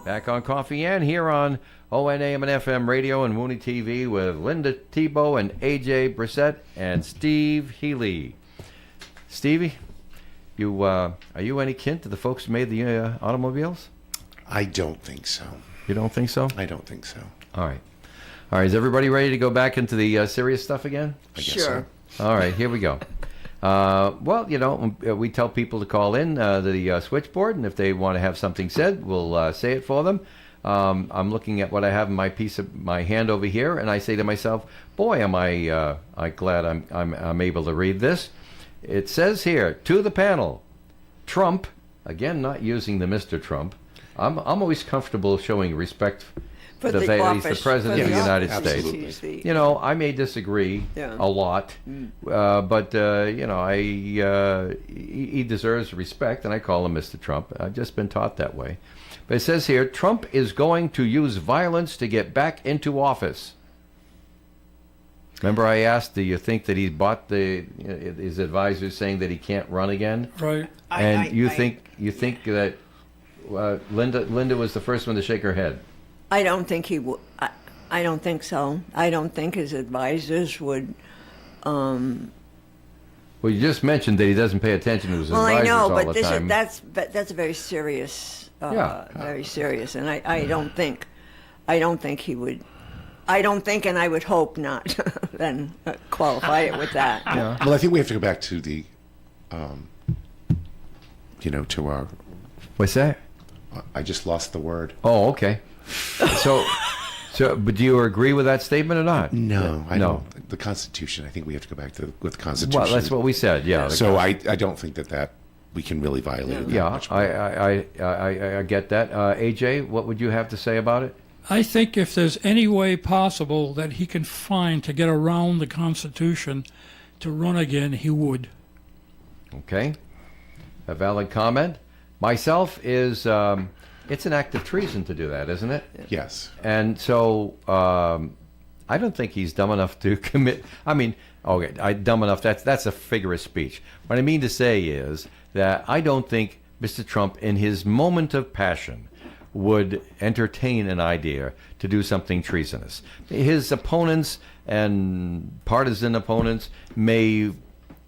Back on Coffee and here on ON AM and FM Radio and Woony TV with Linda Tebow and AJ Brissett and Steve Healy. Stevie, are you any kin to the folks who made the automobiles? I don't think so. You don't think so? I don't think so. All right. All right, is everybody ready to go back into the serious stuff again? I guess Sure. so. All right, here we go. Well, we tell people to call in the switchboard, and if they want to have something said, we'll say it for them. I'm looking at what I have in my hand over here, and I say to myself, "Boy, am I glad I'm able to read this." It says here, to the panel, Trump, again, not using the Mr. Trump. I'm always comfortable showing respect For the the fact that he's office, the president for of the the United office. States. He's the- You know, I may disagree Yeah. a lot, but he deserves respect, and I call him Mr. Trump. I've just been taught that way. But it says here, Trump is going to use violence to get back into office. Remember, I asked, do you think that he bought his advisors saying that he can't run again? Right. And you think that Linda was the first one to shake her head? I don't think he would. I don't think so. I don't think his advisors would. Well, you just mentioned that he doesn't pay attention to his Well, advisors I know, all but the time. that's very serious. Yeah. Very serious, and I don't think he would. I don't think, and I would hope not. Then qualify it with that. Yeah. Well, I think we have to go back to the, to our. What's that? I just lost the word. Oh, okay. But do you agree with that statement or not? No, I No. don't. The Constitution. I think we have to go back to with the Constitution. Well, that's what we said. Yeah. So I don't think that we can really violate it. Yeah, I get that. AJ, what would you have to say about it? I think if there's any way possible that he can find to get around the Constitution to run again, he would. Okay. A valid comment. Myself is, it's an act of treason to do that, isn't it? Yes. And so I don't think he's dumb enough to commit. I mean, okay, dumb enough, that's a figure of speech. What I mean to say is that I don't think Mr. Trump, in his moment of passion, would entertain an idea to do something treasonous. His opponents and partisan opponents may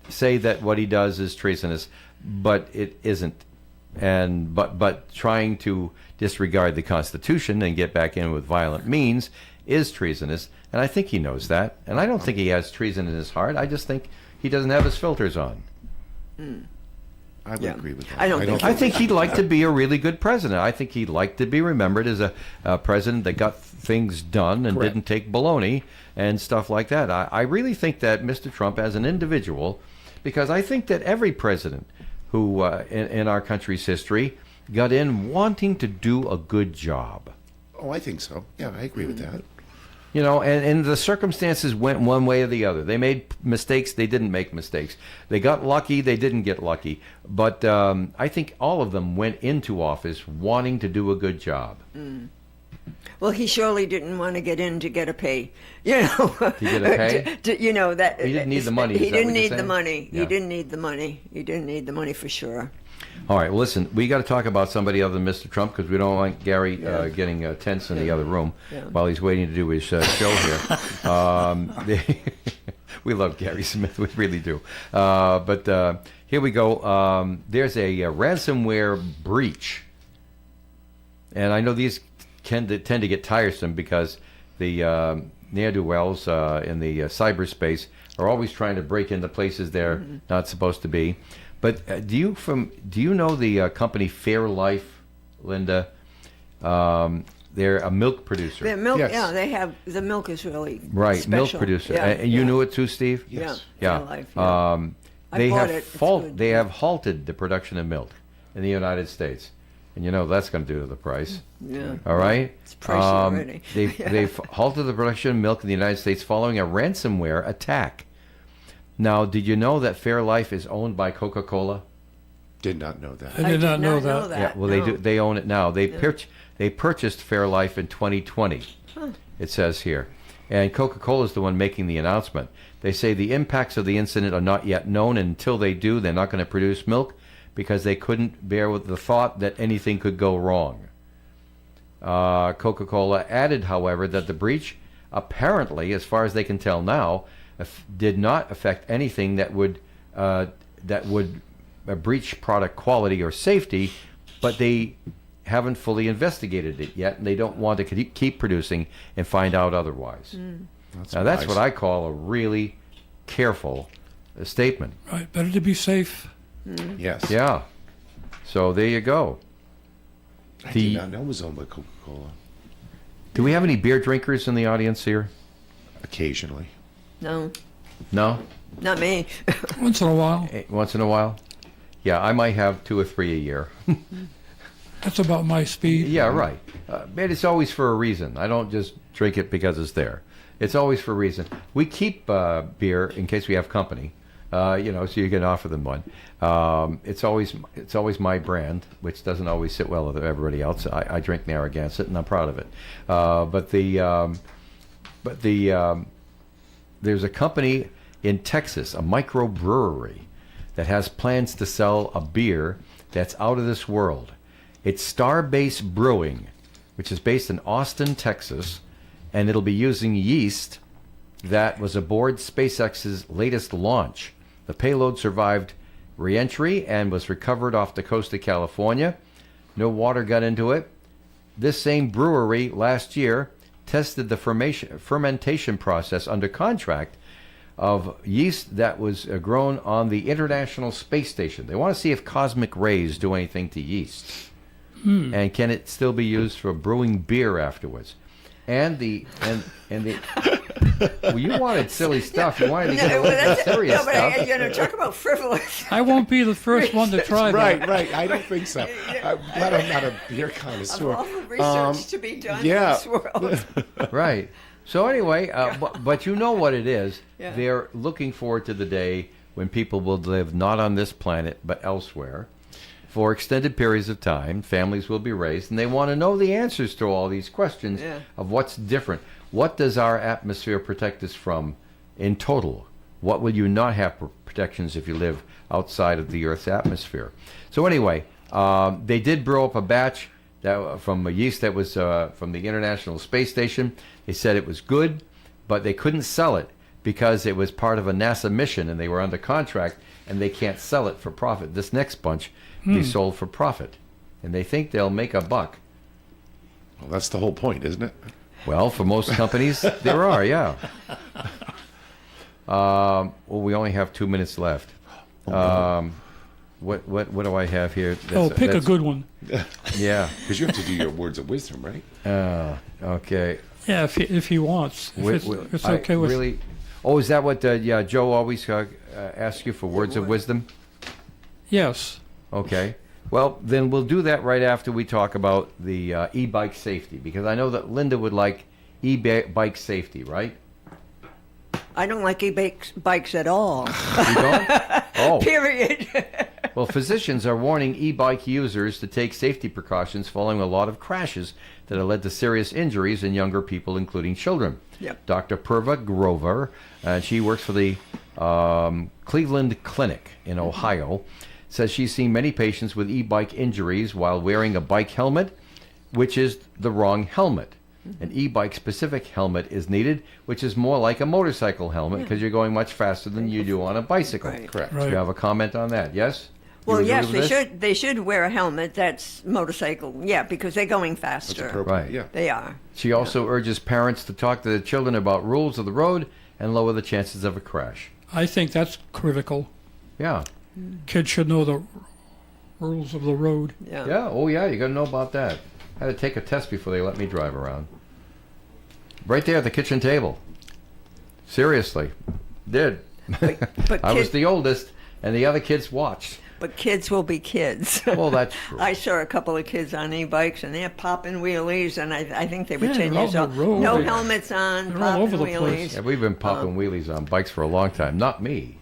say that what he does is treasonous, but it isn't. And but trying to disregard the Constitution and get back in with violent means is treasonous, and I think he knows that. And I don't think he has treason in his heart. I just think he doesn't have his filters on. I would agree with that. I think he'd like to be a really good president. I think he'd like to be remembered as a president that got things done and Correct. didn't take baloney and stuff like that. I really think that Mr. Trump, as an individual, because I think that every president who in our country's history got in wanting to do a good job. Oh, I think so. Yeah, I agree with that. You know, and the circumstances went one way or the other. They made mistakes, they didn't make mistakes. They got lucky, they didn't get lucky. But I think all of them went into office wanting to do a good job. Well, he surely didn't want to get in to get a pay. You know, To get a pay? That He didn't need the money, is He that didn't what you're need the saying? money. Yeah. He didn't need the money. He didn't need the money for sure. All right, well, listen, we got to talk about somebody other than Mr. Trump because we don't want Gary getting tense in the other room while he's waiting to do his show here. We love Gary Smith, we really do. But here we go. There's a ransomware breach. And I know these tend to get tiresome because the ne'er-do-wells in the cyberspace are always trying to break into places they're not supposed to be. But do you know the company Fairlife, Linda? They're a milk producer. The milk, Yes. yeah, they have the milk is really Right, special. milk producer. Yeah, And you knew it too, Steve? Yes. Yeah. Fairlife, yeah. I They bought have it. It's good. they have halted the production of milk in the United States, and you know what that's going to do to the price. Yeah. All right. It's pricey already. They've halted the production of milk in the United States following a ransomware attack. Now, did you know that Fairlife is owned by Coca-Cola? Did not know that. I did not know that. Yeah, well, they do. They own it now. They purchased Fairlife in 2020. It says here, and Coca-Cola is the one making the announcement. They say the impacts of the incident are not yet known, and until they do, they're not going to produce milk because they couldn't bear with the thought that anything could go wrong. Coca-Cola added, however, that the breach apparently, as far as they can tell now, did not affect anything that would breach product quality or safety, but they haven't fully investigated it yet, and they don't want to keep producing and find out otherwise. That's what I call a really careful statement. Right, better to be safe. Yes. Yeah. So there you go. I did not know it was owned by Coca-Cola. Do we have any beer drinkers in the audience here? Occasionally. No, No? not me. Once in a while. Once in a while? Yeah, I might have 2 or 3 a year. That's about my speed. Yeah, right. But it's always for a reason. I don't just drink it because it's there. It's always for a reason. We keep beer in case we have company, so you can offer them one. It's always my brand, which doesn't always sit well with everybody else. I drink Narragansett, and I'm proud of it. There's a company in Texas, a microbrewery, that has plans to sell a beer that's out of this world. It's Starbase Brewing, which is based in Austin, Texas, and it'll be using yeast that was aboard SpaceX's latest launch. The payload survived re-entry and was recovered off the coast of California. No water got into it. This same brewery last year tested the fermentation process under contract of yeast that was grown on the International Space Station. They want to see if cosmic rays do anything to yeast. And can it still be used for brewing beer afterwards? And the well, you wanted silly stuff. You wanted to get a little serious stuff. Talk about frivolous. I won't be the first one to try that. Right. I don't think so. I'm glad I'm not a beer connoisseur. Of all the research to be done in this world. Right. So anyway, but you know what it is. Yeah. They're looking forward to the day when people will live not on this planet but elsewhere for extended periods of time. Families will be raised, and they want to know the answers to all these questions of what's different. What does our atmosphere protect us from in total? What will you not have protections if you live outside of the Earth's atmosphere? So anyway, they did brew up a batch from a yeast that was from the International Space Station. They said it was good, but they couldn't sell it because it was part of a NASA mission, and they were under contract, and they can't sell it for profit. This next bunch be sold for profit, and they think they'll make a buck. Well, that's the whole point, isn't it? Well, for most companies, there are, yeah. Well, we only have 2 minutes left. What do I have here? Pick a good one. Yeah, because you have to do your words of wisdom, right? Okay. Yeah, if he wants. If it's okay with. Really? Oh, is that what? Joe always asks you for words of wisdom. Yes. Okay. Well, then we'll do that right after we talk about the e-bike safety, because I know that Linda would like e-bike safety, right? I don't like e-bikes at all. You don't? Oh. Period. Well, physicians are warning e-bike users to take safety precautions following a lot of crashes that have led to serious injuries in younger people, including children. Yep. Dr. Purva Grover, she works for the Cleveland Clinic in Ohio, says she's seen many patients with e-bike injuries while wearing a bike helmet, which is the wrong helmet. An e-bike specific helmet is needed, which is more like a motorcycle helmet because you're going much faster than you do on a bicycle. Right. Correct. Do you have a comment on that? Yes? Well, You yes, agree with this? they should wear a helmet that's motorcycle. Yeah, because they're going That's faster. appropriate. Right. Yeah. They are. She also urges parents to talk to their children about rules of the road and lower the chances of a crash. I think that's critical. Yeah. Kids should know the rules of the road. Yeah. Yeah. Oh, yeah. You got to know about that. I had to take a test before they let me drive around. Right there at the kitchen table. Seriously. Did. But I was kids, the oldest, and the other kids watched. but kids will be kids. Well, that's true. I saw a couple of kids on e-bikes, and they're popping wheelies, and I think they were Yeah, 10 they're years on old. the road. No They- helmets on, they're all popping over the wheelies. place. Yeah, we've been popping wheelies on bikes for a long time. Not me,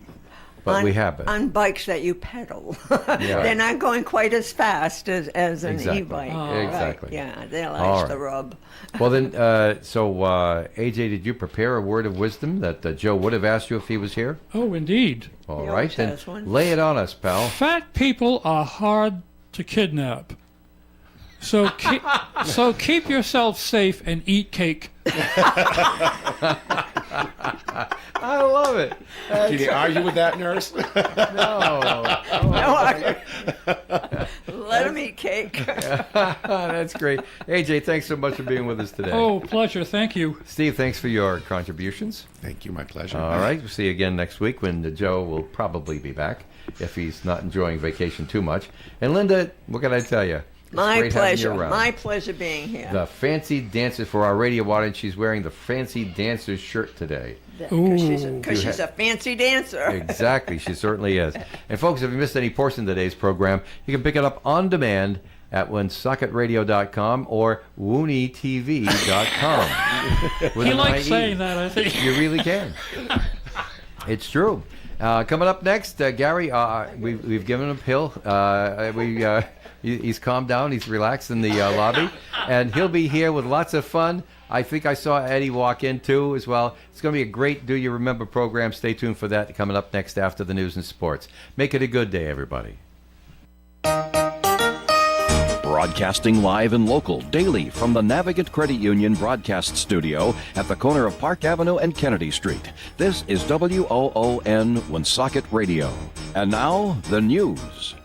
but we have been. On bikes that you pedal. Yeah. They're not going quite as fast as an Exactly. e-bike. Exactly. Right. Yeah, they're All like right. the rub. Well, then, AJ, did you prepare a word of wisdom that Joe would have asked you if he was here? Oh, indeed. All He right, always then has one. lay it on us, pal. Fat people are hard to kidnap. So keep yourself safe and eat cake. I love love it. Can you argue with that, nurse? No. Let him eat cake. That's great. AJ, thanks so much for being with us today. Oh, pleasure. Thank you. Steve, thanks for your contributions. Thank you. My pleasure. All right. We'll see you again next week when Joe will probably be back if he's not enjoying vacation too much. And Linda, what can I tell you? My pleasure. My pleasure being here. The fancy dancer for our radio audience. She's wearing the fancy dancer's shirt today. Because she's a fancy dancer. Exactly. She certainly is. And folks, if you missed any portion of today's program, you can pick it up on demand at woonsocketradio.com or woonietv.com. He likes saying that, I think. You really can. It's true. Coming up next, Gary, we've given him a pill. He's calmed down. He's relaxed in the lobby. And he'll be here with lots of fun. I think I saw Eddie walk in, too, as well. It's going to be a great Do You Remember program. Stay tuned for that coming up next after the news and sports. Make it a good day, everybody. Broadcasting live and local daily from the Navigant Credit Union broadcast studio at the corner of Park Avenue and Kennedy Street. This is WOON Woonsocket Radio. And now, the news.